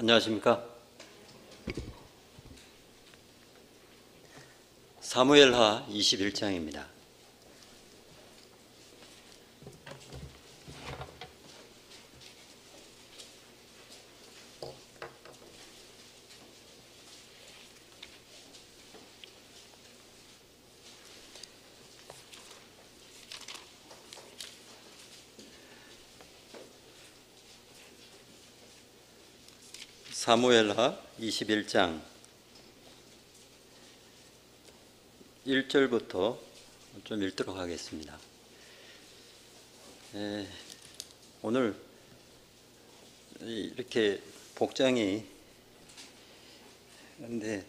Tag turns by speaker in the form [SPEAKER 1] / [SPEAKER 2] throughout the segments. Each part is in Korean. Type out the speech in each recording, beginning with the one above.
[SPEAKER 1] 안녕하십니까. 사무엘하 21장입니다. 사무엘하 21장 1절부터 좀 읽도록 하겠습니다. 오늘 이렇게 복장이 근데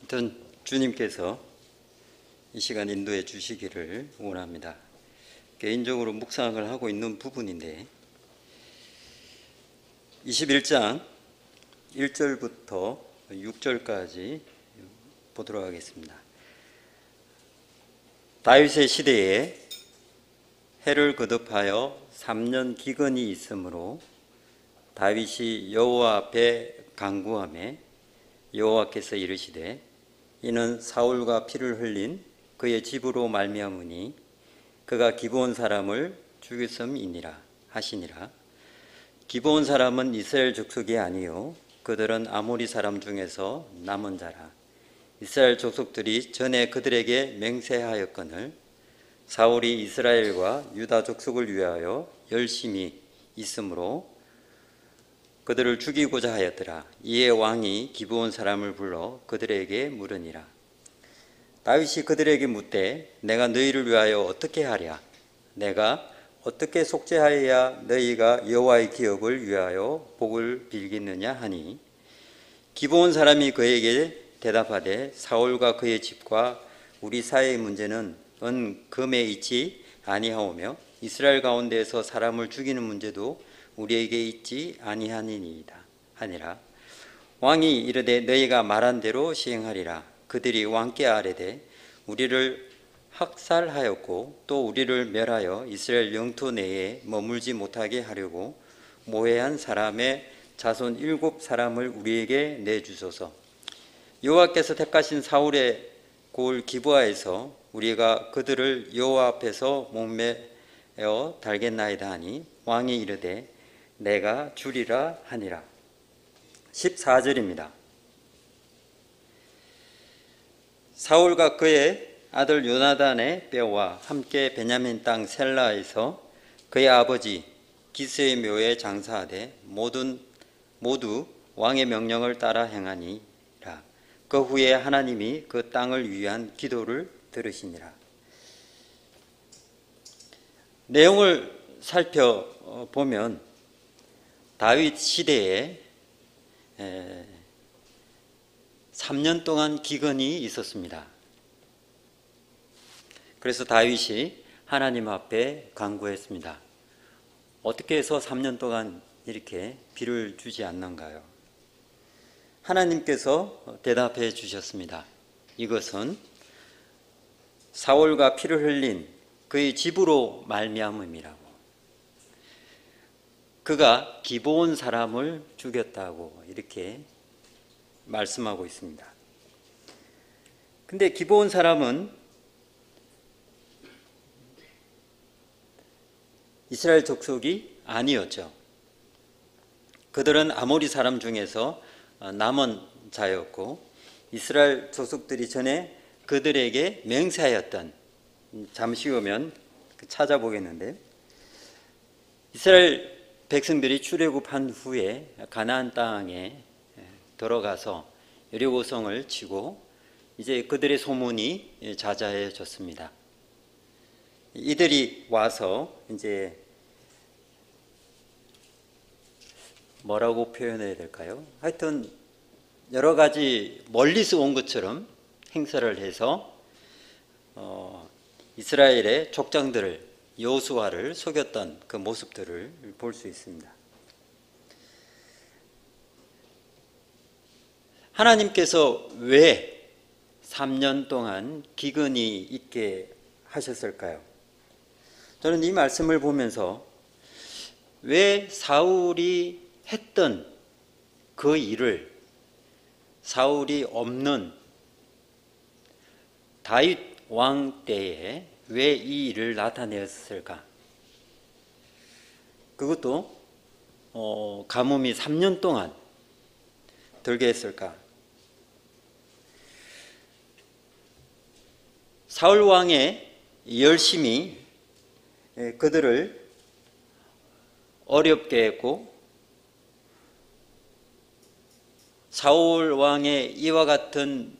[SPEAKER 1] 하여튼 주님께서 이 시간 인도해 주시기를 원합니다. 개인적으로 묵상을 하고 있는 부분인데 21장 1절부터 6절까지 보도록 하겠습니다. 다윗의 시대에 해를 거듭하여 3년 기근이 있으므로 다윗이 여호와 앞에 간구하매 여호와께서 이르시되 이는 사울과 피를 흘린 그의 집으로 말미암으니 그가 기브온 사람을 죽였음이니라 하시니라. 기브온 사람은 이스라엘 족속이 아니요 그들은 아모리 사람 중에서 남은 자라. 이스라엘 족속들이 전에 그들에게 맹세하였거늘 사울이 이스라엘과 유다 족속을 위하여 열심히 있으므로 그들을 죽이고자 하였더라. 이에 왕이 기브온 사람을 불러 그들에게 물으니라. 다윗이 그들에게 묻되 내가 너희를 위하여 어떻게 하랴? 내가 어떻게 속죄하여야 너희가 여호와의 기업을 위하여 복을 빌겠느냐 하니 기브온 사람이 그에게 대답하되 사울과 그의 집과 우리 사이의 문제는 은 금에 있지 아니하오며 이스라엘 가운데에서 사람을 죽이는 문제도 우리에게 있지 아니하니이다 하니라. 왕이 이르되 너희가 말한 대로 시행하리라. 그들이 왕께 아뢰되 우리를 학살하였고 또 우리를 멸하여 이스라엘 영토 내에 머물지 못하게 하려고 모해한 사람의 자손 7사람을 우리에게 내주소서. 여호와께서 택하신 사울의 고을 기브아에서 우리가 그들을 여호와 앞에서 목매어 달겠나이다 하니 왕이 이르되 내가 주리라 하니라. 14절입니다. 사울과 그의 아들 요나단의 뼈와 함께 베냐민 땅 셀라에서 그의 아버지 기스의 묘에 장사하되 모두 왕의 명령을 따라 행하니라. 그 후에 하나님이 그 땅을 위한 기도를 들으시니라. 내용을 살펴보면 다윗 시대에 3년 동안 기근이 있었습니다. 그래서 다윗이 하나님 앞에 간구했습니다. 어떻게 해서 3년 동안 이렇게 비를 주지 않는가요? 하나님께서 대답해 주셨습니다. 이것은 사울과 피를 흘린 그의 집으로 말미암음이라고. 그가 기브온 사람을 죽였다고 이렇게 말씀하고 있습니다. 근데 기브온 사람은 이스라엘 족속이 아니었죠. 그들은 아모리 사람 중에서 남은 자였고 이스라엘 족속들이 전에 그들에게 맹세하였던, 잠시 후면 찾아보겠는데, 이스라엘 백성들이 출애굽한 후에 가나안 땅에 들어가서 여리고성을 치고 이제 그들의 소문이 자자해졌습니다. 이들이 와서 이제 뭐라고 표현해야 될까요? 하여튼 여러 가지 멀리서 온 것처럼 행사를 해서 이스라엘의 족장들을, 여호수아를 속였던 그 모습들을 볼 수 있습니다. 하나님께서 왜 3년 동안 기근이 있게 하셨을까요? 저는 이 말씀을 보면서 왜 사울이 했던 그 일을 사울이 없는 다윗 왕 때에 왜 이 일을 나타내었을까? 그것도 가뭄이 3년 동안 들게 했을까? 사울 왕의 열심이 그들을 어렵게 했고, 사울 왕의 이와 같은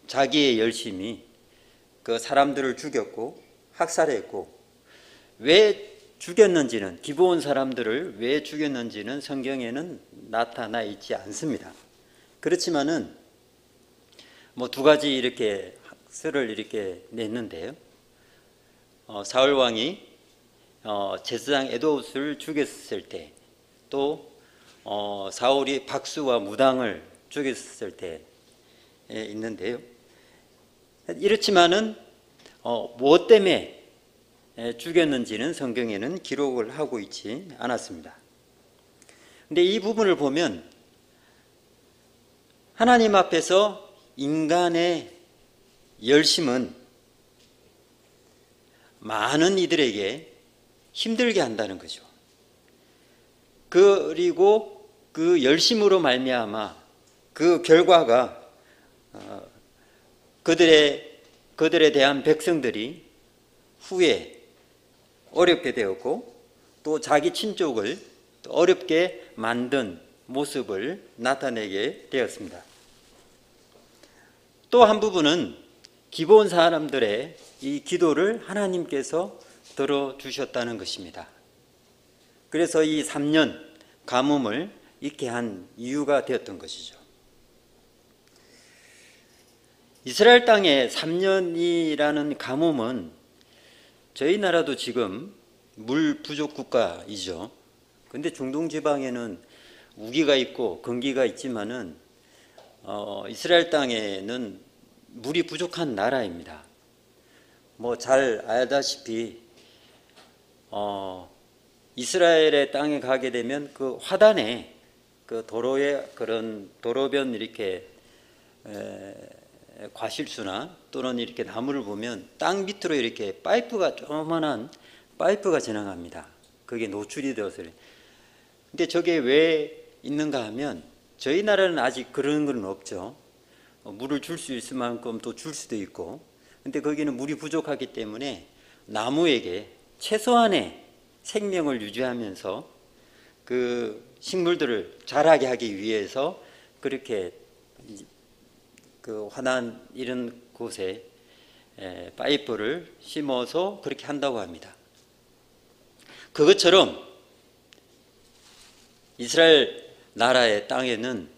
[SPEAKER 1] 자기의 열심이 그 사람들을 죽였고 학살했고, 왜 죽였는지는, 기브온 사람들을 왜 죽였는지는 성경에는 나타나 있지 않습니다. 그렇지만은 뭐 두 가지 이렇게 학설을 이렇게 냈는데요. 사울 왕이 제사장 에도스를 죽였을 때, 또 사울이 박수와 무당을 죽였을 때 있는데요. 이렇지만은 무엇 때문에 죽였는지는 성경에는 기록을 하고 있지 않았습니다. 근데 이 부분을 보면 하나님 앞에서 인간의 열심은 많은 이들에게 힘들게 한다는 거죠. 그리고 그 열심으로 말미암아 그 결과가 그들에 대한 백성들이 후에 어렵게 되었고, 또 자기 친족을 어렵게 만든 모습을 나타내게 되었습니다. 또 한 부분은 기브온 사람들의 이 기도를 하나님께서 들어주셨다는 것입니다. 그래서 이 3년 가뭄을 있게 한 이유가 되었던 것이죠. 이스라엘 땅에 3년이라는 가뭄은 저희 나라도 지금 물 부족 국가이죠. 근데 중동 지방에는 우기가 있고 건기가 있지만은 이스라엘 땅에는 물이 부족한 나라입니다. 뭐 잘 알다시피 이스라엘의 땅에 가게 되면 그 화단에 그 도로에 그런 도로변 이렇게 과실수나 또는 이렇게 나무를 보면 땅 밑으로 이렇게 파이프가, 조그만한 파이프가 지나갑니다. 그게 노출이 되어서. 근데 저게 왜 있는가 하면, 저희 나라는 아직 그런 건 없죠. 물을 줄 수 있을 만큼 또 줄 수도 있고, 근데 거기는 물이 부족하기 때문에 나무에게 최소한의 생명을 유지하면서 그 식물들을 자라게 하기 위해서 그렇게 그 화단 이런 곳에 파이프를 심어서 그렇게 한다고 합니다. 그것처럼 이스라엘 나라의 땅에는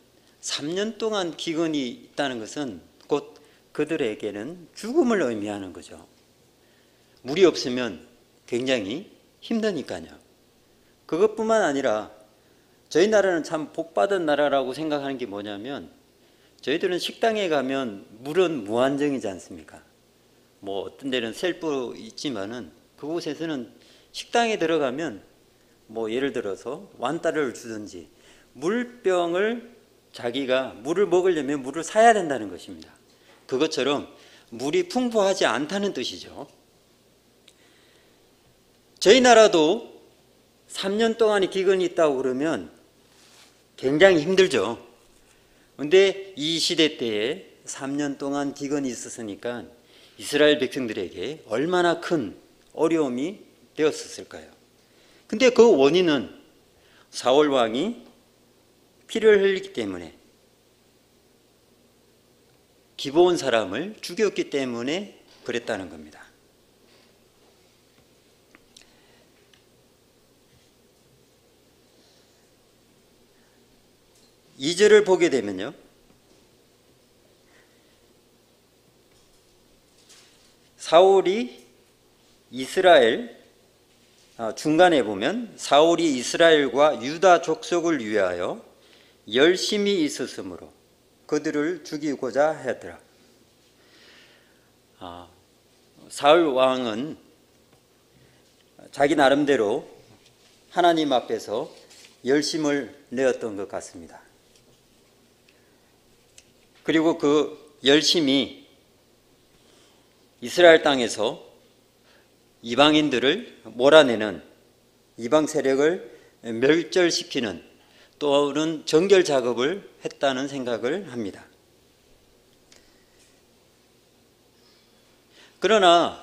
[SPEAKER 1] 3년 동안 기근이 있다는 것은 곧 그들에게는 죽음을 의미하는 거죠. 물이 없으면 굉장히 힘드니까요. 그것뿐만 아니라 저희 나라는 참 복받은 나라라고 생각하는 게 뭐냐면, 저희들은 식당에 가면 물은 무한정이지 않습니까? 뭐 어떤 데는 셀프 있지만은 그곳에서는 식당에 들어가면 뭐 예를 들어서 완따를 주든지 물병을, 자기가 물을 먹으려면 물을 사야 된다는 것입니다. 그것처럼 물이 풍부하지 않다는 뜻이죠. 저희 나라도 3년 동안의 기근이 있다고 그러면 굉장히 힘들죠. 그런데 이 시대 때에 3년 동안 기근이 있었으니까 이스라엘 백성들에게 얼마나 큰 어려움이 되었을까요? 근데 그 원인은 사울 왕이 피를 흘리기 때문에, 기브온 사람을 죽였기 때문에 그랬다는 겁니다. 이 절을 보게 되면요, 사울이 이스라엘, 중간에 보면 사울이 이스라엘과 유다 족속을 위하여 열심히 있었으므로 그들을 죽이고자 하였더라. 사울 왕은 자기 나름대로 하나님 앞에서 열심을 내었던 것 같습니다. 그리고 그 열심이 이스라엘 땅에서 이방인들을 몰아내는, 이방 세력을 멸절시키는 또는 정결 작업을 했다는 생각을 합니다. 그러나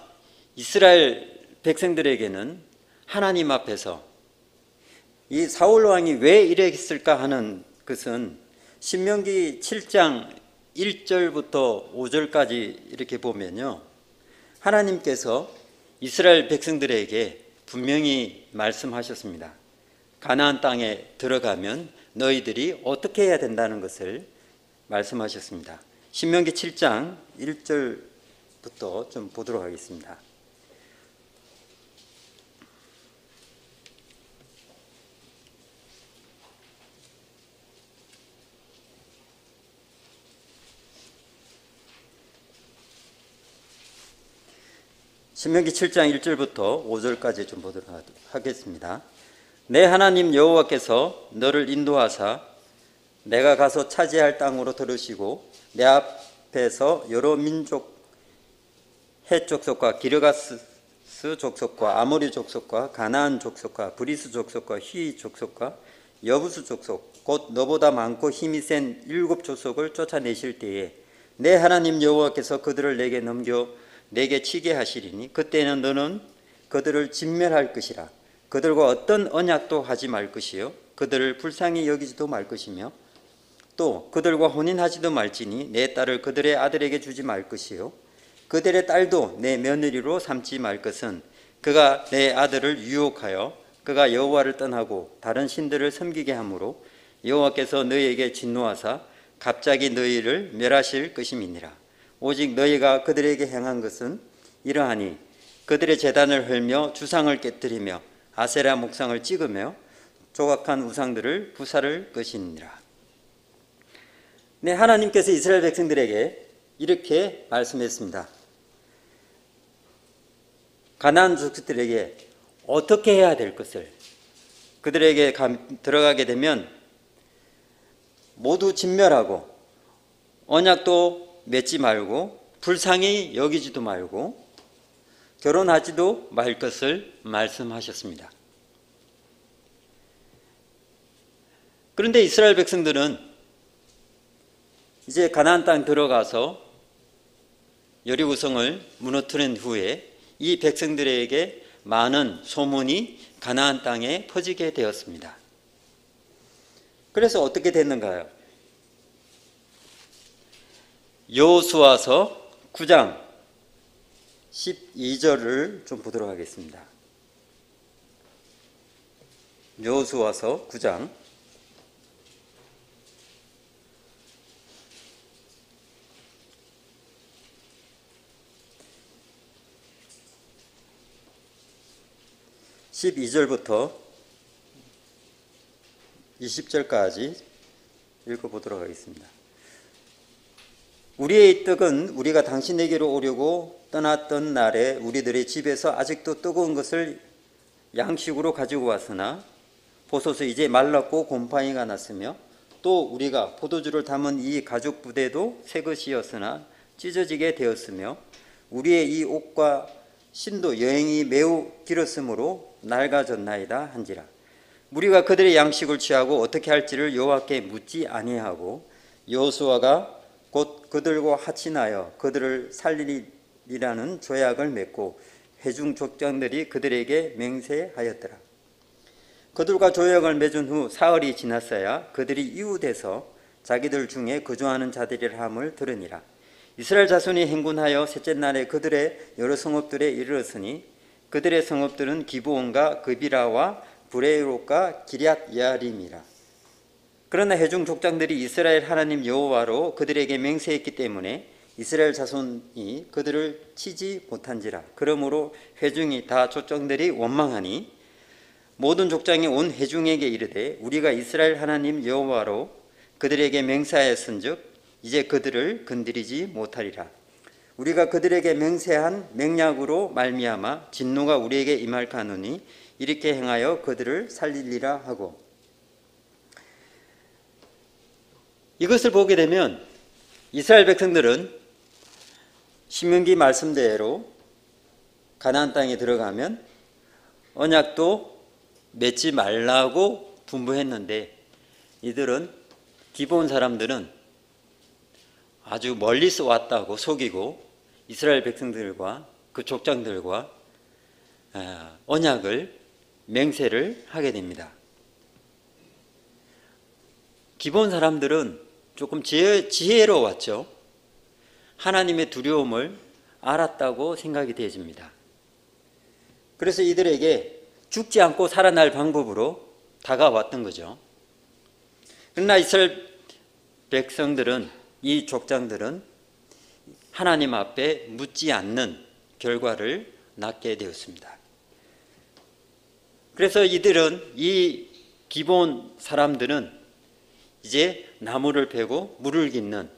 [SPEAKER 1] 이스라엘 백성들에게는 하나님 앞에서 이 사울 왕이 왜 이랬을까 하는 것은 신명기 7장 1절부터 5절까지 이렇게 보면요, 하나님께서 이스라엘 백성들에게 분명히 말씀하셨습니다. 가나안 땅에 들어가면 너희들이 어떻게 해야 된다는 것을 말씀하셨습니다. 신명기 7장 1절부터 좀 보도록 하겠습니다. 신명기 7장 1절부터 5절까지 좀 보도록 하겠습니다. 내 하나님 여호와께서 너를 인도하사 내가 가서 차지할 땅으로 들으시고 내 앞에서 여러 민족 헷 족속과 기르가스 족속과 아모리 족속과 가나안 족속과 브리스 족속과 휘 족속과 여부수 족속 곧 너보다 많고 힘이 센 7 족속을 쫓아내실 때에 내 하나님 여호와께서 그들을 내게 넘겨 내게 치게 하시리니 그때는 너는 그들을 진멸할 것이라. 그들과 어떤 언약도 하지 말 것이요 그들을 불쌍히 여기지도 말 것이며 또 그들과 혼인하지도 말지니 내 딸을 그들의 아들에게 주지 말 것이요 그들의 딸도 내 며느리로 삼지 말 것은 그가 내 아들을 유혹하여 그가 여호와를 떠나고 다른 신들을 섬기게 하므로 여호와께서 너희에게 진노하사 갑자기 너희를 멸하실 것임이니라. 오직 너희가 그들에게 행한 것은 이러하니 그들의 제단을 헐며 주상을 깨뜨리며 아세라 목상을 찍으며 조각한 우상들을 부사를 것이니라. 네, 하나님께서 이스라엘 백성들에게 이렇게 말씀했습니다. 가나안 족속들에게 어떻게 해야 될 것을, 그들에게 들어가게 되면 모두 진멸하고 언약도 맺지 말고 불쌍히 여기지도 말고 결혼하지도 말 것을 말씀하셨습니다. 그런데 이스라엘 백성들은 이제 가나안 땅 들어가서 여리고성을 무너뜨린 후에 이 백성들에게 많은 소문이 가나안 땅에 퍼지게 되었습니다. 그래서 어떻게 됐는가요? 여호수아서 9장 12절을 좀 보도록 하겠습니다. 여호수아서 9장 12절부터 20절까지 읽어보도록 하겠습니다. 우리의 떡은 우리가 당신에게로 오려고 떠났던 날에 우리들의 집에서 아직도 뜨거운 것을 양식으로 가지고 왔으나 보소서 이제 말랐고 곰팡이가 났으며 또 우리가 포도주를 담은 이 가죽 부대도 새 것이었으나 찢어지게 되었으며 우리의 이 옷과 신도 여행이 매우 길었으므로 낡아졌나이다 한지라. 우리가 그들의 양식을 취하고 어떻게 할지를 여호와께 묻지 아니하고 여호수아가 곧 그들과 하친하여 그들을 살리리라는 조약을 맺고 회중 족장들이 그들에게 맹세하였더라. 그들과 조약을 맺은 후 사흘이 지났어야 그들이 이웃에서 자기들 중에 거주하는 자들이라 함을 들으니라. 이스라엘 자손이 행군하여 셋째 날에 그들의 여러 성읍들에 이르렀으니 그들의 성읍들은 기브온과 그비라와 브레이롯과 기럇 야림이라. 그러나 회중 족장들이 이스라엘 하나님 여호와로 그들에게 맹세했기 때문에 이스라엘 자손이 그들을 치지 못한지라. 그러므로 회중이 다 족장들이 원망하니 모든 족장이 온 회중에게 이르되 우리가 이스라엘 하나님 여호와로 그들에게 맹세하였은즉 이제 그들을 건드리지 못하리라. 우리가 그들에게 맹세한 맹약으로 말미암아 진노가 우리에게 임할까 하노니 이렇게 행하여 그들을 살리리라 하고, 이것을 보게 되면 이스라엘 백성들은 신명기 말씀대로 가나안 땅에 들어가면 언약도 맺지 말라고 분부했는데, 이들은 기브온 사람들은 아주 멀리서 왔다고 속이고 이스라엘 백성들과 그 족장들과 언약을 맹세를 하게 됩니다. 기브온 사람들은 조금 지혜로웠죠. 하나님의 두려움을 알았다고 생각이 되어집니다. 그래서 이들에게 죽지 않고 살아날 방법으로 다가왔던 거죠. 그러나 이스라엘 백성들은, 이 족장들은 하나님 앞에 묻지 않는 결과를 낳게 되었습니다. 그래서 이들은, 이 기브온 사람들은 이제 나무를 베고 물을 깃는,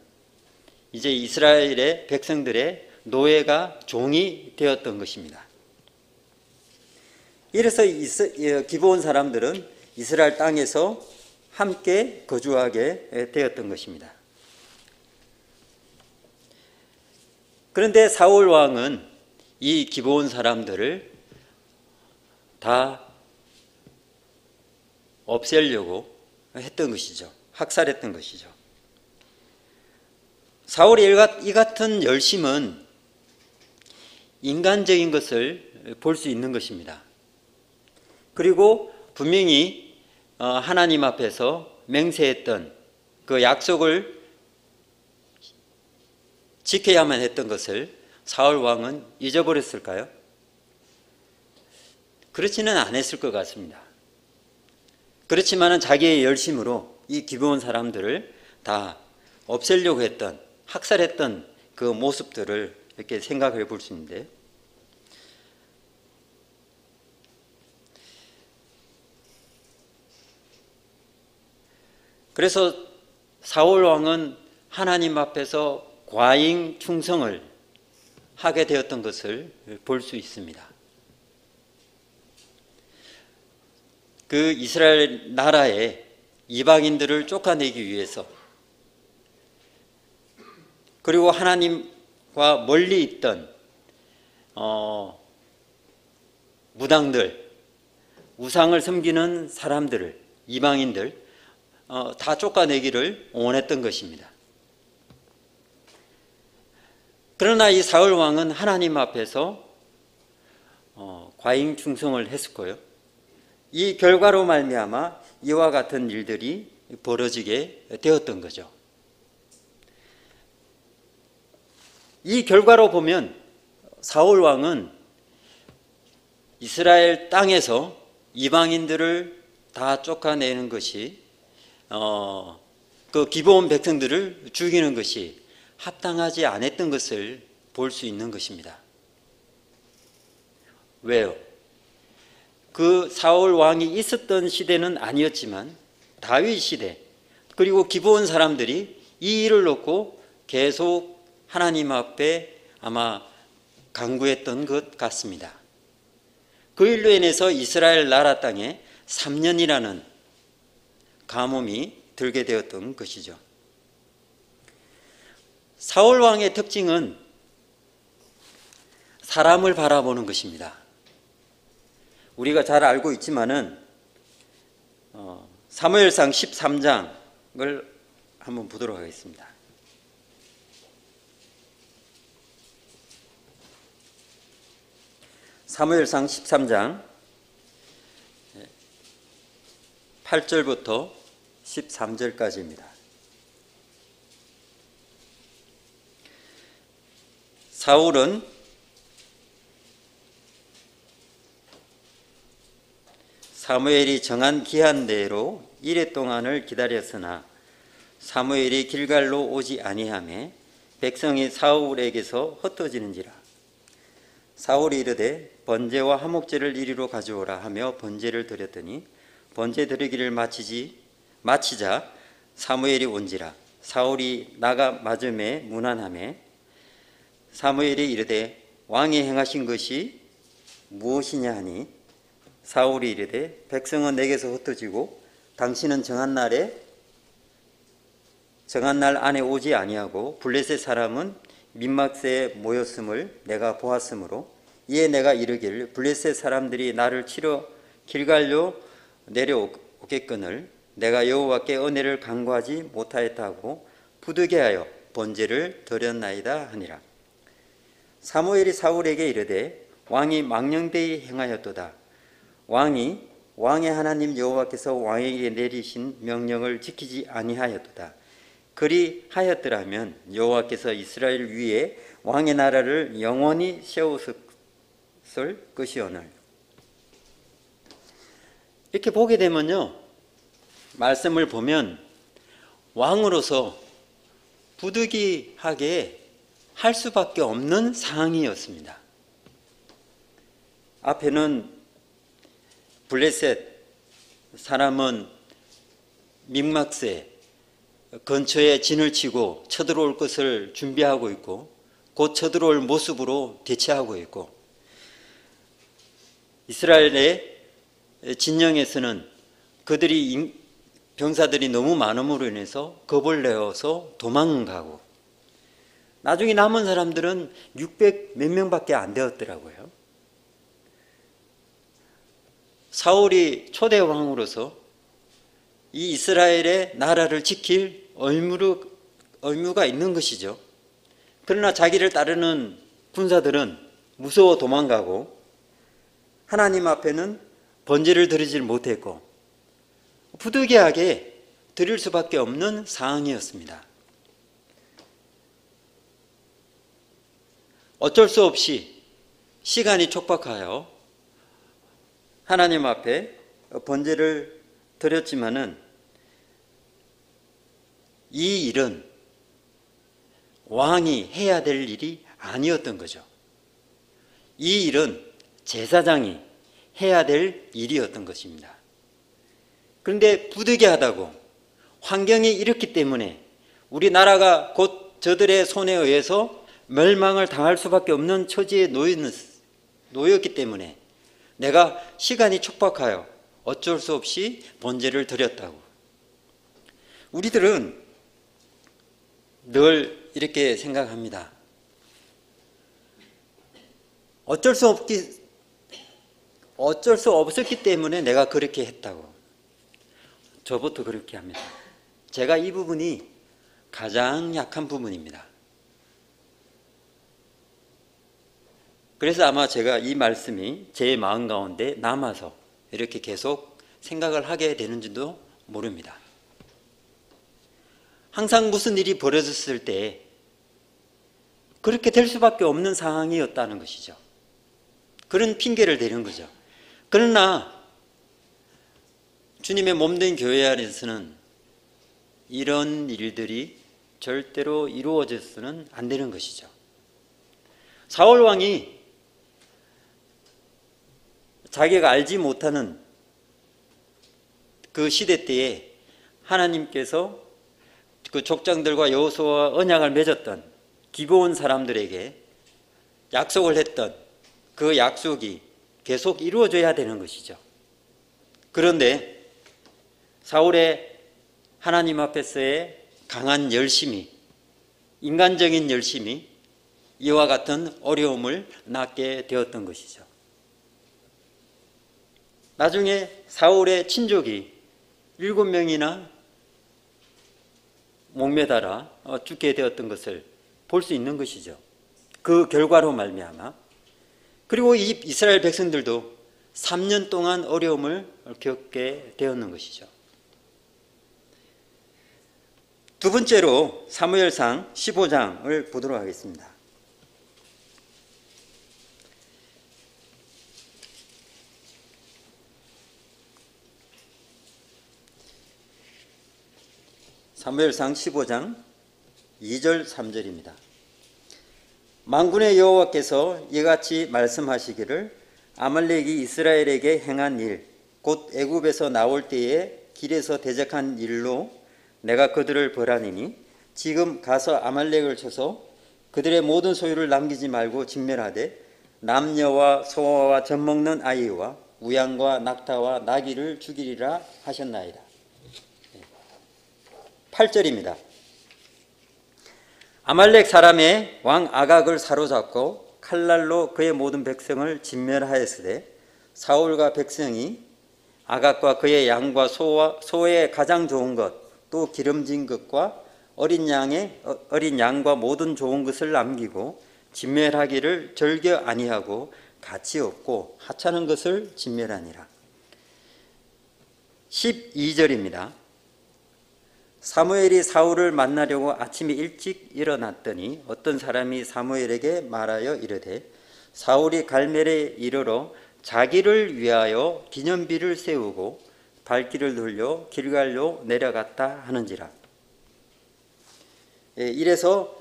[SPEAKER 1] 이제 이스라엘의 백성들의 노예가, 종이 되었던 것입니다. 이래서 기브온 사람들은 이스라엘 땅에서 함께 거주하게 되었던 것입니다. 그런데 사울 왕은 이 기브온 사람들을 다 없애려고 했던 것이죠. 학살했던 것이죠. 사울의 이 같은 열심은 인간적인 것을 볼 수 있는 것입니다. 그리고 분명히 하나님 앞에서 맹세했던 그 약속을 지켜야만 했던 것을 사울 왕은 잊어버렸을까요? 그렇지는 않았을 것 같습니다. 그렇지만 자기의 열심으로 이 기브온 사람들을 다 없애려고 했던, 학살했던 그 모습들을 이렇게 생각해 볼 수 있는데, 그래서 사울 왕은 하나님 앞에서 과잉 충성을 하게 되었던 것을 볼 수 있습니다. 그 이스라엘 나라의 이방인들을 쫓아내기 위해서, 그리고 하나님과 멀리 있던 무당들, 우상을 섬기는 사람들을, 이방인들 다 쫓아내기를 원했던 것입니다. 그러나 이 사울 왕은 하나님 앞에서 과잉 충성을 했었고요. 이 결과로 말미암아 이와 같은 일들이 벌어지게 되었던 거죠. 이 결과로 보면 사울 왕은 이스라엘 땅에서 이방인들을 다 쫓아내는 것이, 그 기브온 백성들을 죽이는 것이 합당하지 않았던 것을 볼 수 있는 것입니다. 왜요? 그 사울 왕이 있었던 시대는 아니었지만 다윗 시대, 그리고 기브온 사람들이 이 일을 놓고 계속 하나님 앞에 아마 간구했던 것 같습니다. 그 일로 인해서 이스라엘 나라 땅에 3년이라는 가뭄이 들게 되었던 것이죠. 사울 왕의 특징은 사람을 바라보는 것입니다. 우리가 잘 알고 있지만은 사무엘상 13장을 한번 보도록 하겠습니다. 사무엘상 13장 8절부터 13절까지입니다. 사울은 사무엘이 정한 기한대로 이레 동안을 기다렸으나 사무엘이 길갈로 오지 아니하매 백성이 사울에게서 흩어지는지라. 사울이 이르되 번제와 화목제를 이리로 가져오라 하며 번제를 드렸더니 번제 드리기를 마치자 사무엘이 온지라. 사울이 나가 맞음에 무난하매 사무엘이 이르되 왕이 행하신 것이 무엇이냐 하니 사울이 이르되 백성은 내게서 흩어지고 당신은 정한 날 안에 오지 아니하고 블레셋 사람은 민막새에 모였음을 내가 보았으므로 이에 내가 이르기를 블레셋 사람들이 나를 치러 길갈로 내려오겠거늘 내가 여호와께 은혜를 간구하지 못하였다 하고 부득이하여 번제를 드렸나이다 하니라. 사무엘이 사울에게 이르되 왕이 망령되이 행하였도다. 왕의 하나님 여호와께서 왕에게 내리신 명령을 지키지 아니하였도다. 그리 하였더라면 여호와께서 이스라엘 위에 왕의 나라를 영원히 세우셨을 것이오늘. 이렇게 보게 되면요, 말씀을 보면 왕으로서 부득이하게 할 수밖에 없는 상황이었습니다. 앞에는 블레셋 사람은 mikmak새 근처에 진을 치고 쳐들어올 것을 준비하고 있고 곧 쳐들어올 모습으로 대처하고 있고, 이스라엘의 진영에서는 그들이 병사들이 너무 많음으로 인해서 겁을 내어서 도망가고, 나중에 남은 사람들은 600 몇 명밖에 안 되었더라고요. 사울이 초대 왕으로서 이 이스라엘의 나라를 지킬 의무가 있는 것이죠. 그러나 자기를 따르는 군사들은 무서워 도망가고 하나님 앞에는 번제를 드리지 못했고 부득이하게 드릴 수밖에 없는 상황이었습니다. 어쩔 수 없이 시간이 촉박하여 하나님 앞에 번제를 드렸지만은 이 일은 왕이 해야 될 일이 아니었던 거죠. 이 일은 제사장이 해야 될 일이었던 것입니다. 그런데 부득이하다고 환경이 이렇기 때문에 우리나라가 곧 저들의 손에 의해서 멸망을 당할 수밖에 없는 처지에 놓였기 때문에 내가 시간이 촉박하여 어쩔 수 없이 번제를 드렸다고. 우리들은 늘 이렇게 생각합니다. 어쩔 수 없었기 때문에 내가 그렇게 했다고. 저부터 그렇게 합니다. 제가 이 부분이 가장 약한 부분입니다. 그래서 아마 제가 이 말씀이 제 마음 가운데 남아서 이렇게 계속 생각을 하게 되는지도 모릅니다. 항상 무슨 일이 벌어졌을 때 그렇게 될 수밖에 없는 상황이었다는 것이죠. 그런 핑계를 대는 거죠. 그러나 주님의 몸된 교회 안에서는 이런 일들이 절대로 이루어져서는 안 되는 것이죠. 사울 왕이 자기가 알지 못하는 그 시대 때에 하나님께서 그 족장들과 여호수아와 언약을 맺었던 기브온 사람들에게 약속을 했던 그 약속이 계속 이루어져야 되는 것이죠. 그런데 사울의 하나님 앞에서의 강한 열심이, 인간적인 열심이 이와 같은 어려움을 낳게 되었던 것이죠. 나중에 사울의 친족이 7명이나 목매달아 죽게 되었던 것을 볼 수 있는 것이죠. 그 결과로 말미암아. 그리고 이 이스라엘 백성들도 3년 동안 어려움을 겪게 되었는 것이죠. 두 번째로 사무엘상 15장을 보도록 하겠습니다. 사무엘상 15장 2절 3절입니다. 만군의 여호와께서 이같이 말씀하시기를 아말렉이 이스라엘에게 행한 일, 곧 애굽에서 나올 때에 길에서 대적한 일로 내가 그들을 벌하니니 지금 가서 아말렉을 쳐서 그들의 모든 소유를 남기지 말고 진멸하되 남녀와 소아와 젖먹는 아이와 우양과 낙타와 나귀를 죽이리라 하셨나이다. 8절입니다. 아말렉 사람의 왕 아각을 사로잡고 칼날로 그의 모든 백성을 진멸하였으되 사울과 백성이 아각과 그의 양과 소의 가장 좋은 것, 또 기름진 것과 어린 양과 모든 좋은 것을 남기고 진멸하기를 절겨 아니하고 가치 없고 하찮은 것을 진멸하니라. 12절입니다. 사무엘이 사울을 만나려고 아침에 일찍 일어났더니 어떤 사람이 사무엘에게 말하여 이르되 사울이 갈멜에 이르러 자기를 위하여 기념비를 세우고 발길을 돌려 길갈로 내려갔다 하는지라. 이래서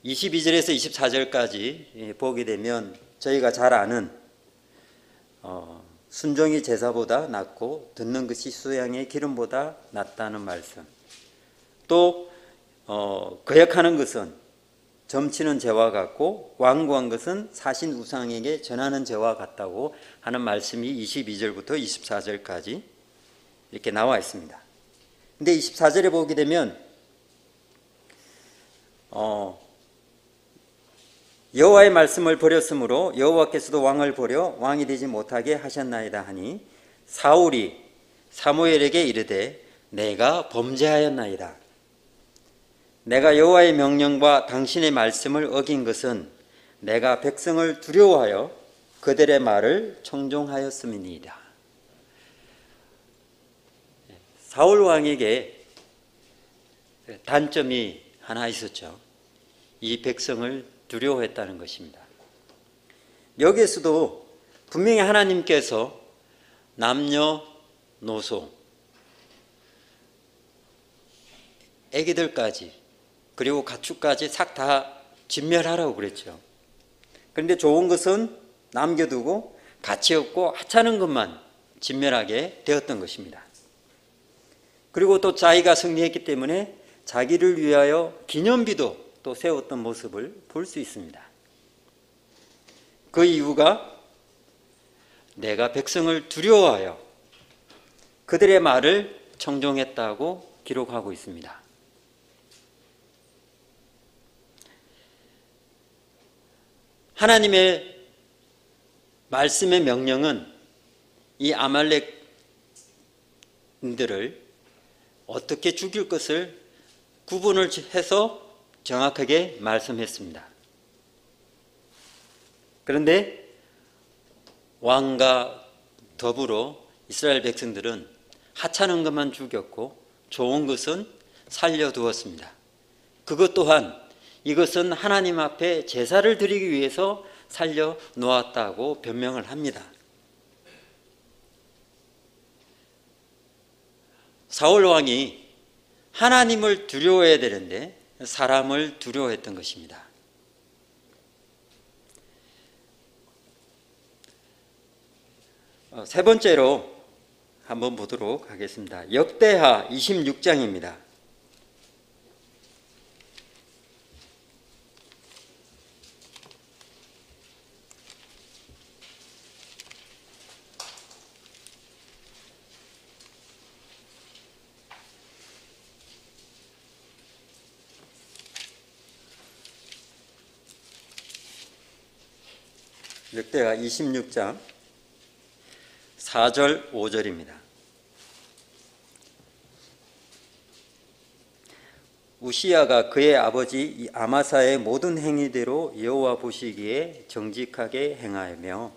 [SPEAKER 1] 22절에서 24절까지 보게 되면 저희가 잘 아는 순종이 제사보다 낫고 듣는 것이 수양의 기름보다 낫다는 말씀, 또 거역하는 것은 점치는 죄와 같고 완고한 것은 사신 우상에게 전하는 죄와 같다고 하는 말씀이 22절부터 24절까지 이렇게 나와 있습니다. 근데 24절에 보게 되면 여호와의 말씀을 버렸으므로 여호와께서도 왕을 버려 왕이 되지 못하게 하셨나이다 하니 사울이 사무엘에게 이르되 내가 범죄하였나이다. 내가 여호와의 명령과 당신의 말씀을 어긴 것은 내가 백성을 두려워하여 그들의 말을 청종하였음이니이다. 사울 왕에게 단점이 하나 있었죠. 이 백성을 두려워했다는 것입니다. 여기에서도 분명히 하나님께서 남녀노소, 애기들까지 그리고 가축까지 싹 다 진멸하라고 그랬죠. 그런데 좋은 것은 남겨두고 가치 없고 하찮은 것만 진멸하게 되었던 것입니다. 그리고 또 자기가 승리했기 때문에 자기를 위하여 기념비도 또 세웠던 모습을 볼 수 있습니다. 그 이유가 내가 백성을 두려워하여 그들의 말을 청종했다고 기록하고 있습니다. 하나님의 말씀의 명령은 이 아말렉인들을 어떻게 죽일 것을 구분을 해서 정확하게 말씀했습니다. 그런데 왕과 더불어 이스라엘 백성들은 하찮은 것만 죽였고 좋은 것은 살려두었습니다. 그것 또한 이것은 하나님 앞에 제사를 드리기 위해서 살려놓았다고 변명을 합니다. 사울 왕이 하나님을 두려워해야 되는데 사람을 두려워했던 것입니다. 세 번째로 한번 보도록 하겠습니다. 역대하 26장입니다. 역대하 26장 4절 5절입니다. 우시야가 그의 아버지 아마사의 모든 행위대로 여호와 보시기에 정직하게 행하며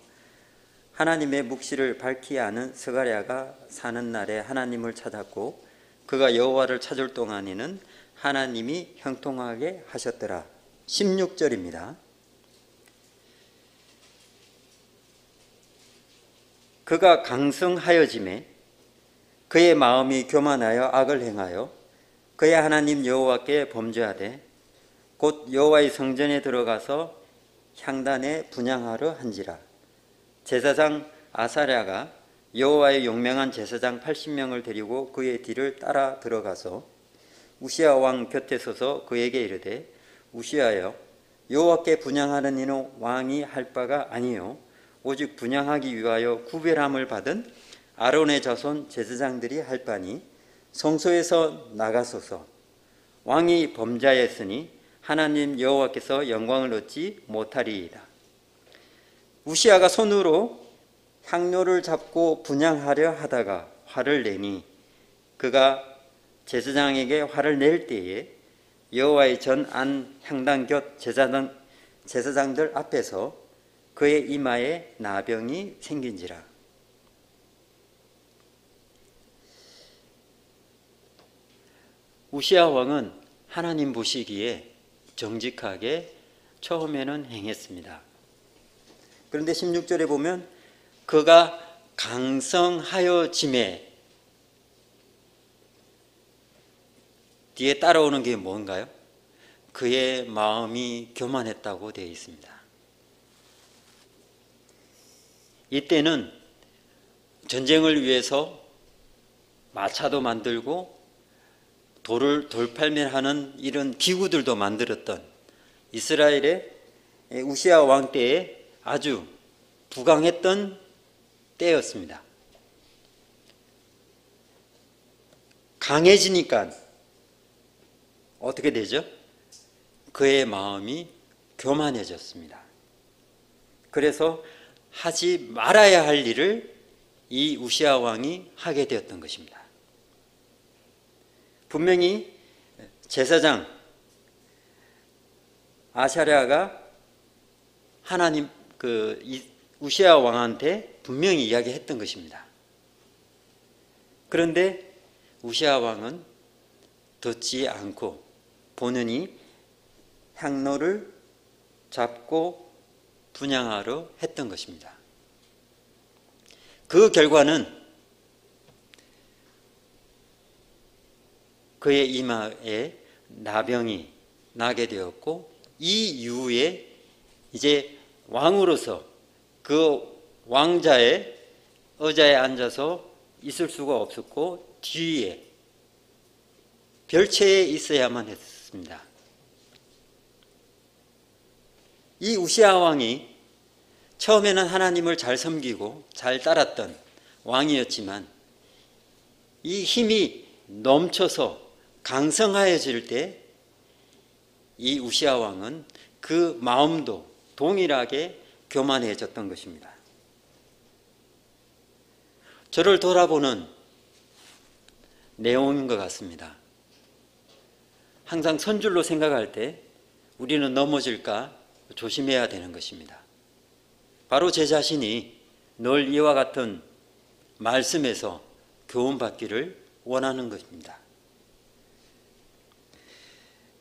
[SPEAKER 1] 하나님의 묵시를 밝히 아는 스가랴가 사는 날에 하나님을 찾았고 그가 여호와를 찾을 동안에는 하나님이 형통하게 하셨더라. 16절입니다. 그가 강성하여짐에 그의 마음이 교만하여 악을 행하여 그의 하나님 여호와께 범죄하되 곧 여호와의 성전에 들어가서 향단에 분향하려 한지라. 제사장 아사랴가 여호와의 용맹한 제사장 80명을 데리고 그의 뒤를 따라 들어가서 우시야 왕 곁에 서서 그에게 이르되 우시야여 여호와께 분향하는 이는 왕이 할 바가 아니요 오직 분향하기 위하여 구별함을 받은 아론의 자손 제사장들이 할 바니 성소에서 나가소서. 왕이 범죄하였으니 하나님 여호와께서 영광을 얻지 못하리이다. 우시아가 손으로 향로를 잡고 분향하려 하다가 화를 내니 그가 제사장에게 화를 낼 때에 여호와의 전 안 향단 곁 제사장들 앞에서 그의 이마에 나병이 생긴지라. 우시아 왕은 하나님 보시기에 정직하게 처음에는 행했습니다. 그런데 16절에 보면 그가 강성하여짐에 뒤에 따라오는 게 뭔가요? 그의 마음이 교만했다고 되어 있습니다. 이때는 전쟁을 위해서 마차도 만들고 돌팔매하는 이런 기구들도 만들었던 이스라엘의 우시아 왕 때에 아주 부강했던 때였습니다. 강해지니까 어떻게 되죠? 그의 마음이 교만해졌습니다. 그래서 하지 말아야 할 일을 이 우시아 왕이 하게 되었던 것입니다. 분명히 제사장 아샤랴가 하나님 우시아 왕한테 분명히 이야기했던 것입니다. 그런데 우시아 왕은 듣지 않고 본인이 향로를 잡고 분향하려 했던 것입니다. 그 결과는 그의 이마에 나병이 나게 되었고 이 이후에 이제 왕으로서 그 왕자의 의자에 앉아서 있을 수가 없었고 뒤에 별채에 있어야만 했습니다. 이 우시아 왕이 처음에는 하나님을 잘 섬기고 잘 따랐던 왕이었지만 이 힘이 넘쳐서 강성하여질 때 이 우시아 왕은 그 마음도 동일하게 교만해졌던 것입니다. 저를 돌아보는 내용인 것 같습니다. 항상 선줄로 생각할 때 우리는 넘어질까 조심해야 되는 것입니다. 바로 제 자신이 늘 이와 같은 말씀에서 교훈받기를 원하는 것입니다.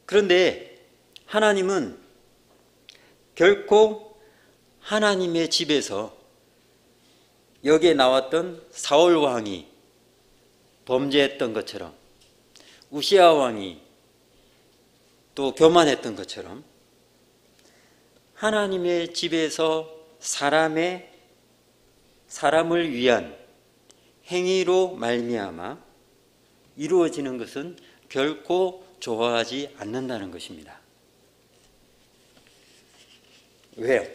[SPEAKER 1] 그런데 하나님은 결코 하나님의 집에서 여기에 나왔던 사울 왕이 범죄했던 것처럼 우시아 왕이 또 교만했던 것처럼 하나님의 집에서 사람을 위한 행위로 말미암아 이루어지는 것은 결코 좋아하지 않는다는 것입니다. 왜요?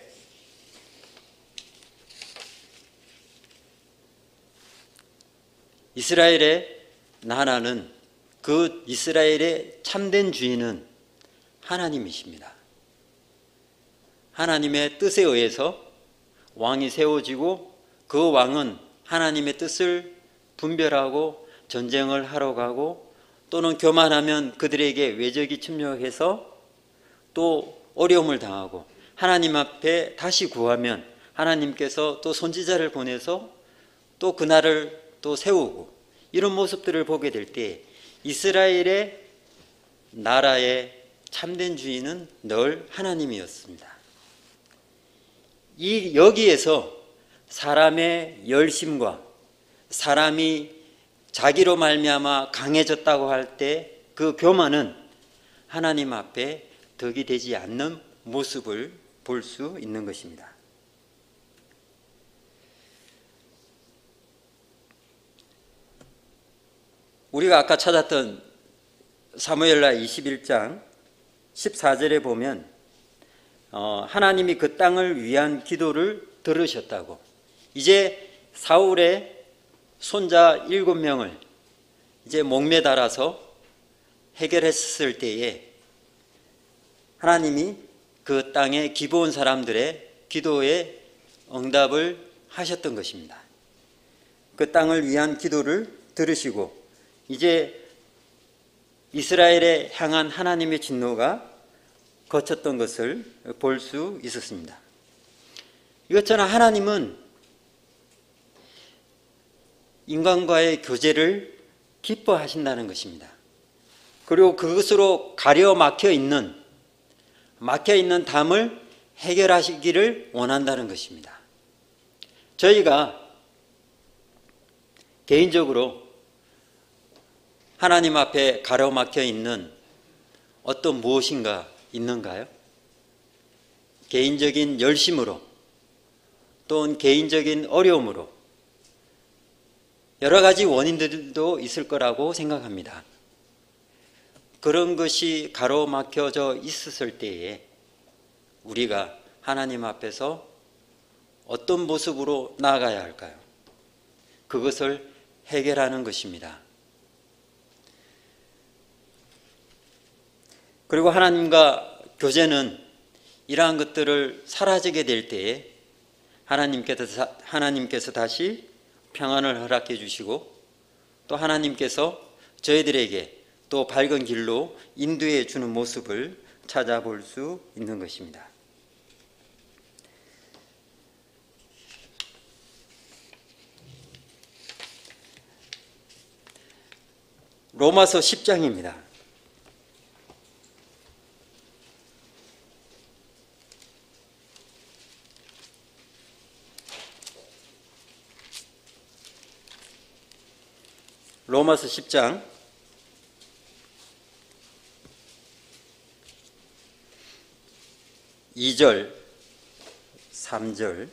[SPEAKER 1] 이스라엘의 나라는 그 이스라엘의 참된 주인은 하나님이십니다. 하나님의 뜻에 의해서 왕이 세워지고 그 왕은 하나님의 뜻을 분별하고 전쟁을 하러 가고 또는 교만하면 그들에게 외적이 침략해서 또 어려움을 당하고 하나님 앞에 다시 구하면 하나님께서 또 선지자를 보내서 또 그날을 또 세우고 이런 모습들을 보게 될 때 이스라엘의 나라의 참된 주인은 늘 하나님이었습니다. 여기에서 사람의 열심과 사람이 자기로 말미암아 강해졌다고 할 때 그 교만은 하나님 앞에 덕이 되지 않는 모습을 볼 수 있는 것입니다. 우리가 아까 찾았던 사무엘하 21장 14절에 보면 하나님이 그 땅을 위한 기도를 들으셨다고. 이제 사울의 손자 7명을 이제 목매 달아서 해결했을 때에 하나님이 그 땅의 기브온 사람들의 기도에 응답을 하셨던 것입니다. 그 땅을 위한 기도를 들으시고 이제 이스라엘에 향한 하나님의 진노가 거쳤던 것을 볼 수 있었습니다. 이것처럼 하나님은 인간과의 교제를 기뻐하신다는 것입니다. 그리고 그것으로 가려 막혀 있는 담을 해결하시기를 원한다는 것입니다. 저희가 개인적으로 하나님 앞에 가로막혀 있는 어떤 무엇인가 있는가요? 개인적인 열심으로 또는 개인적인 어려움으로 여러 가지 원인들도 있을 거라고 생각합니다. 그런 것이 가로막혀져 있었을 때에 우리가 하나님 앞에서 어떤 모습으로 나아가야 할까요? 그것을 해결하는 것입니다. 그리고 하나님과 교제는 이러한 것들을 사라지게 될 때에 하나님께서 다시 평안을 허락해 주시고 또 하나님께서 저희들에게 또 밝은 길로 인도해 주는 모습을 찾아볼 수 있는 것입니다. 로마서 10장입니다. 로마서 10장 2절 3절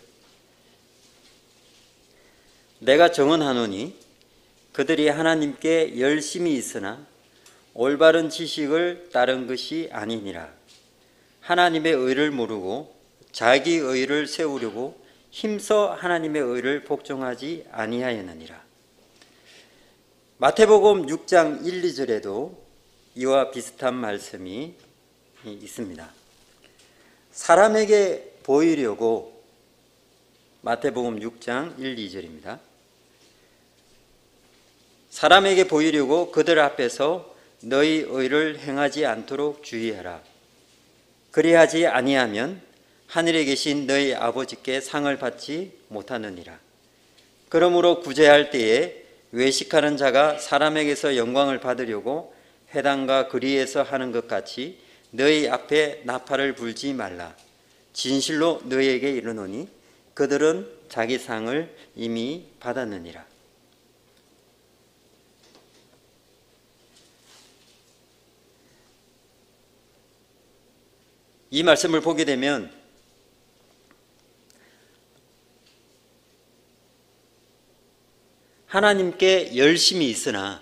[SPEAKER 1] 내가 정언하노니 그들이 하나님께 열심히 있으나 올바른 지식을 따른 것이 아니니라. 하나님의 의를 모르고 자기 의를 세우려고 힘써 하나님의 의를 복종하지 아니하였느니라. 마태복음 6장 1, 2절에도 이와 비슷한 말씀이 있습니다. 사람에게 보이려고 마태복음 6장 1, 2절입니다. 사람에게 보이려고 그들 앞에서 너희 의를 행하지 않도록 주의하라. 그리하지 아니하면 하늘에 계신 너희 아버지께 상을 받지 못하느니라. 그러므로 구제할 때에 외식하는 자가 사람에게서 영광을 받으려고 회당과 거리에서 하는 것 같이 너희 앞에 나팔을 불지 말라. 진실로 너희에게 이르노니 그들은 자기 상을 이미 받았느니라. 이 말씀을 보게 되면 하나님께 열심히 있으나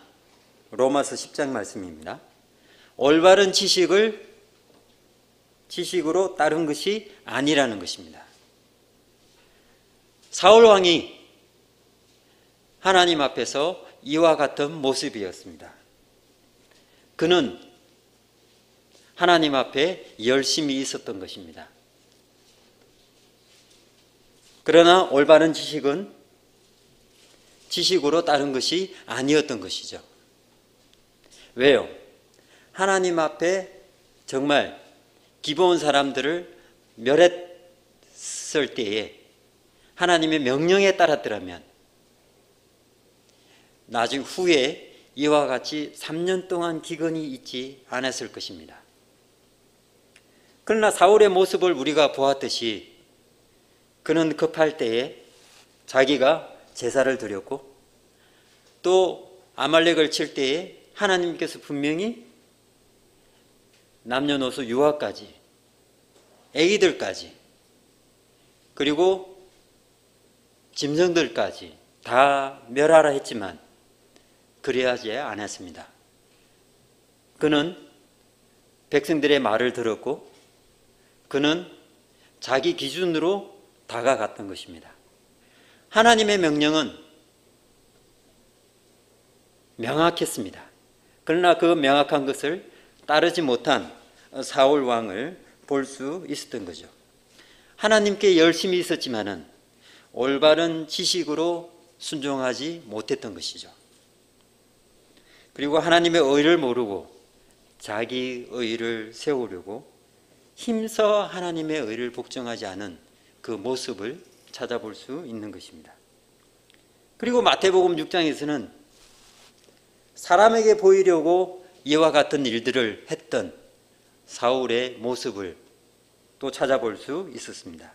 [SPEAKER 1] 로마서 10장 말씀입니다. 올바른 지식으로 따른 것이 아니라는 것입니다. 사울 왕이 하나님 앞에서 이와 같은 모습이었습니다. 그는 하나님 앞에 열심히 있었던 것입니다. 그러나 올바른 지식으로 따른 것이 아니었던 것이죠. 왜요? 하나님 앞에 정말 기브온 사람들을 멸했을 때에 하나님의 명령에 따랐더라면 나중 후에 이와 같이 3년 동안 기근이 있지 않았을 것입니다. 그러나 사울의 모습을 우리가 보았듯이 그는 급할 때에 자기가 제사를 드렸고 또 아말렉을 칠 때에 하나님께서 분명히 남녀노소 유아까지 아기들까지 그리고 짐승들까지 다 멸하라 했지만 그래야지 않았습니다. 그는 백성들의 말을 들었고 그는 자기 기준으로 다가갔던 것입니다. 하나님의 명령은 명확했습니다. 그러나 그 명확한 것을 따르지 못한 사울 왕을 볼 수 있었던 거죠. 하나님께 열심히 있었지만은 올바른 지식으로 순종하지 못했던 것이죠. 그리고 하나님의 의를 모르고 자기 의를 세우려고 힘써 하나님의 의를 복종하지 않은 그 모습을 찾아볼 수 있는 것입니다. 그리고 마태복음 6장에서는 사람에게 보이려고 이와 같은 일들을 했던 사울의 모습을 또 찾아볼 수 있었습니다.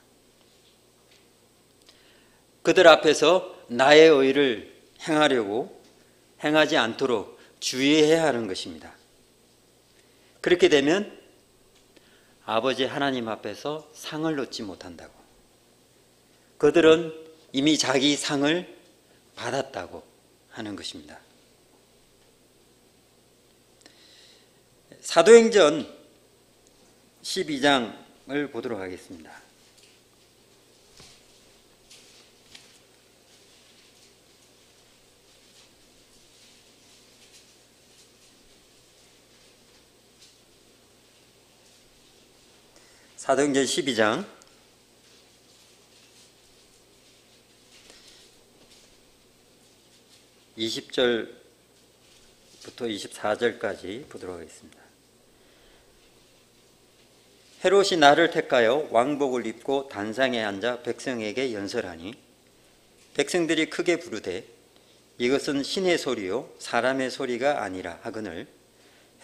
[SPEAKER 1] 그들 앞에서 나의 의를 행하려고 행하지 않도록 주의해야 하는 것입니다. 그렇게 되면 아버지 하나님 앞에서 상을 얻지 못한다고. 그들은 이미 자기 상을 받았다고 하는 것입니다. 사도행전 12장을 보도록 하겠습니다. 사도행전 12장 20절부터 24절까지 보도록 하겠습니다. 헤롯이 나를 택하여 왕복을 입고 단상에 앉아 백성에게 연설하니 백성들이 크게 부르되 이것은 신의 소리요 사람의 소리가 아니라 하거늘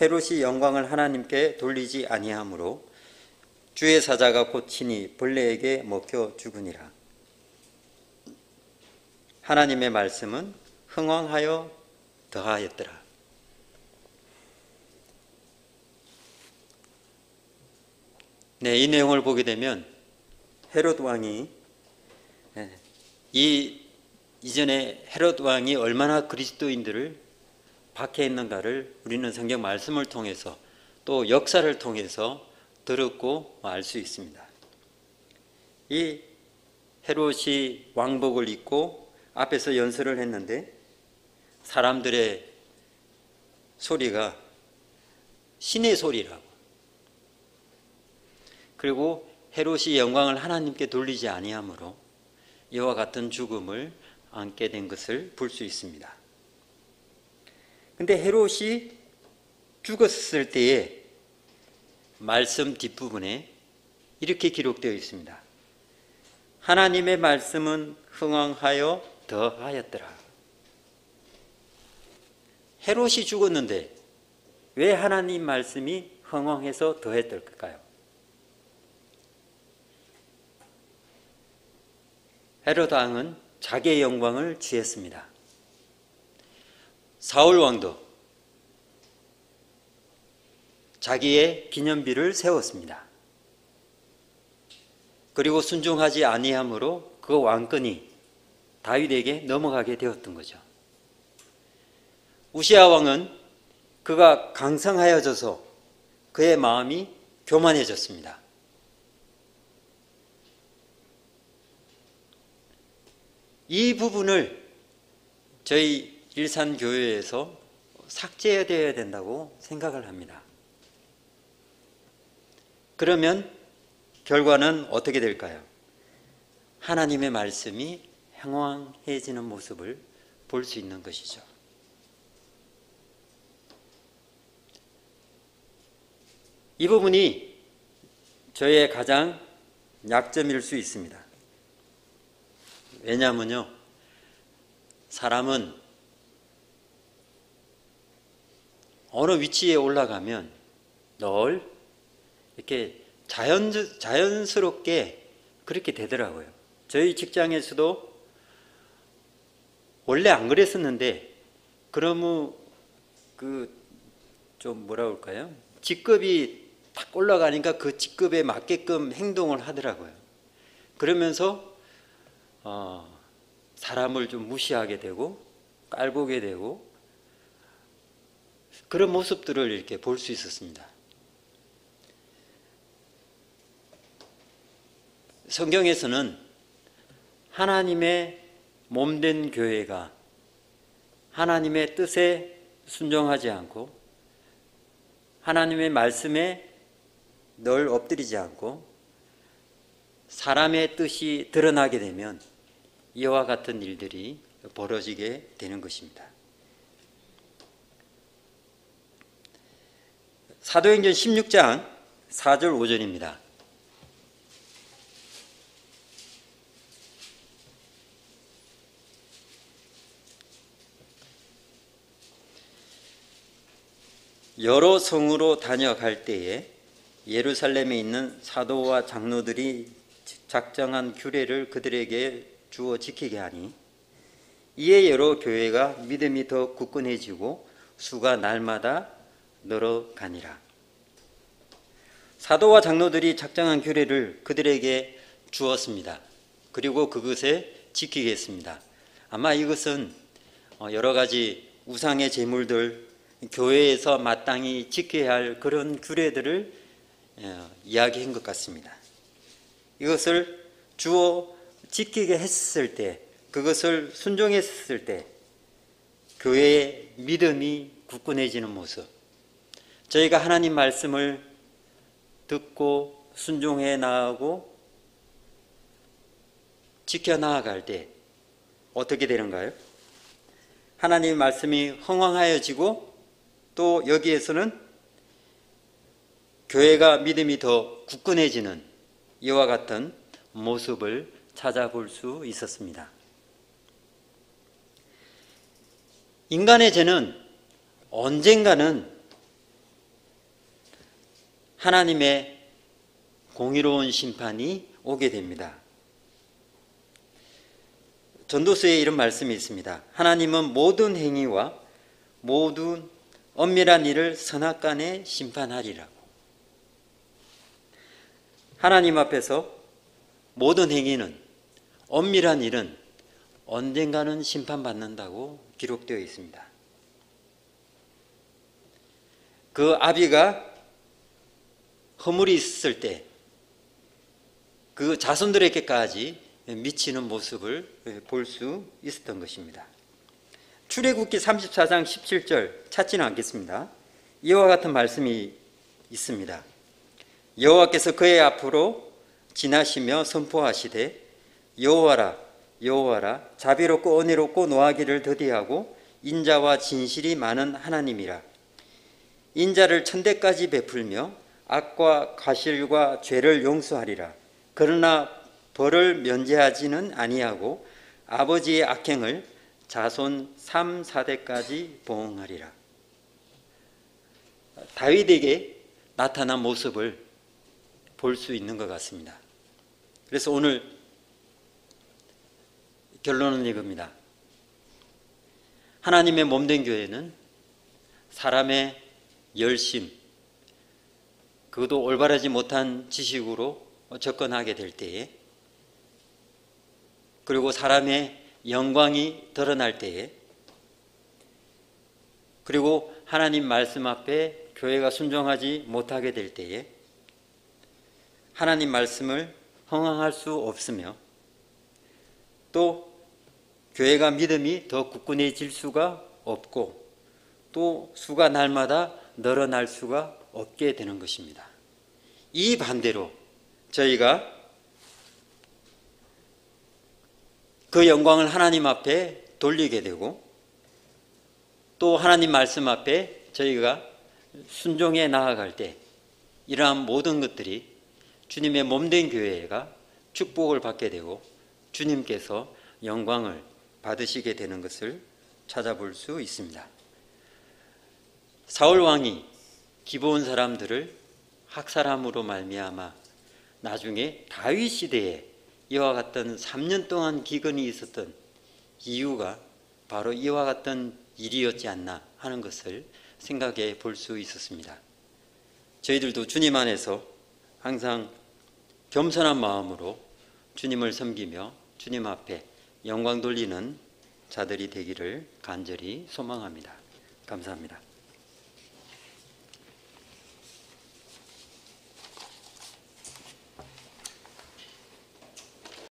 [SPEAKER 1] 헤롯이 영광을 하나님께 돌리지 아니하므로 주의 사자가 곧 친히 벌레에게 먹혀 죽으니라. 하나님의 말씀은 흥왕하여 더하였더라. 네, 이 내용을 보게 되면 헤롯 왕이 이전에 헤롯 왕이 얼마나 그리스도인들을 박해했는가를 우리는 성경 말씀을 통해서 또 역사를 통해서 들었고 알 수 있습니다. 이 헤롯이 왕복을 입고 앞에서 연설을 했는데 사람들의 소리가 신의 소리라고, 그리고 헤롯이 영광을 하나님께 돌리지 아니하므로 이와 같은 죽음을 안게 된 것을 볼 수 있습니다. 근데 헤롯이 죽었을 때에 말씀 뒷부분에 이렇게 기록되어 있습니다. 하나님의 말씀은 흥왕하여 더하였더라. 헤롯이 죽었는데 왜 하나님 말씀이 흥왕해서 더했을까요? 헤롯 왕은 자기의 영광을 취했습니다. 사울 왕도 자기의 기념비를 세웠습니다. 그리고 순종하지 아니함으로 그 왕권이 다윗에게 넘어가게 되었던 거죠. 우시아 왕은 그가 강성하여져서 그의 마음이 교만해졌습니다. 이 부분을 저희 일산교회에서 삭제되어야 된다고 생각을 합니다. 그러면 결과는 어떻게 될까요? 하나님의 말씀이 행왕해지는 모습을 볼 수 있는 것이죠. 이 부분이 저의 가장 약점일 수 있습니다. 왜냐하면요, 사람은 어느 위치에 올라가면 늘 이렇게 자연스럽게 그렇게 되더라고요. 저희 직장에서도 원래 안 그랬었는데 그러면 좀 뭐라 그럴까요? 직급이 딱 올라가니까 그 직급에 맞게끔 행동을 하더라고요. 그러면서 사람을 좀 무시하게 되고 깔보게 되고 그런 모습들을 이렇게 볼 수 있었습니다. 성경에서는 하나님의 몸된 교회가 하나님의 뜻에 순종하지 않고 하나님의 말씀에 늘 엎드리지 않고 사람의 뜻이 드러나게 되면 이와 같은 일들이 벌어지게 되는 것입니다. 사도행전 16장 4절 5절입니다. 여러 성으로 다녀갈 때에 예루살렘에 있는 사도와 장로들이 작정한 규례를 그들에게 주어 지키게 하니 이에 여러 교회가 믿음이 더 굳건해지고 수가 날마다 늘어가니라. 사도와 장로들이 작정한 규례를 그들에게 주었습니다. 그리고 그것에 지키겠습니다. 아마 이것은 여러 가지 우상의 제물들, 교회에서 마땅히 지켜야 할 그런 규례들을 이야기한 것 같습니다. 이것을 주어 지키게 했을 때, 그것을 순종했을 때 교회의 믿음이 굳건해지는 모습, 저희가 하나님 말씀을 듣고 순종해 나가고 지켜 나아갈 때 어떻게 되는가요? 하나님의 말씀이 흥왕하여지고 또 여기에서는 교회가 믿음이 더 굳건해지는 이와 같은 모습을 찾아볼 수 있었습니다. 인간의 죄는 언젠가는 하나님의 공의로운 심판이 오게 됩니다. 전도서에 이런 말씀이 있습니다. 하나님은 모든 행위와 모든 엄밀한 일을 선악간에 심판하리라고. 하나님 앞에서 모든 행위는, 엄밀한 일은 언젠가는 심판받는다고 기록되어 있습니다. 그 아비가 허물이 있을 때 그 자손들에게까지 미치는 모습을 볼 수 있었던 것입니다. 출애굽기 34장 17절 찾지는 않겠습니다. 이와 같은 말씀이 있습니다. 여호와께서 그의 앞으로 지나시며 선포하시되 여호와라 여호와라 자비롭고 은혜롭고 노하기를 더디하고 인자와 진실이 많은 하나님이라. 인자를 천대까지 베풀며 악과 과실과 죄를 용서하리라. 그러나 벌을 면제하지는 아니하고 아버지의 악행을 자손 3, 4대까지 보응하리라. 다윗에게 나타난 모습을 볼 수 있는 것 같습니다. 그래서 오늘 결론은 이겁니다. 하나님의 몸된 교회는 사람의 열심, 그것도 올바르지 못한 지식으로 접근하게 될 때에, 그리고 사람의 영광이 드러날 때에, 그리고 하나님 말씀 앞에 교회가 순종하지 못하게 될 때에 하나님 말씀을 흥황할 수 없으며 또 교회가 믿음이 더 굳건해질 수가 없고 또 수가 날마다 늘어날 수가 없게 되는 것입니다. 이 반대로 저희가 그 영광을 하나님 앞에 돌리게 되고 또 하나님 말씀 앞에 저희가 순종해 나아갈 때 이러한 모든 것들이 주님의 몸된 교회가 축복을 받게 되고 주님께서 영광을 받으시게 되는 것을 찾아볼 수 있습니다. 사울 왕이 기브온 사람들을 학살함으로 말미암아 나중에 다윗 시대에 이와 같은 3년 동안 기근이 있었던 이유가 바로 이와 같은 일이었지 않나 하는 것을 생각해 볼 수 있었습니다. 저희들도 주님 안에서 항상 겸손한 마음으로 주님을 섬기며 주님 앞에 영광 돌리는 자들이 되기를 간절히 소망합니다. 감사합니다.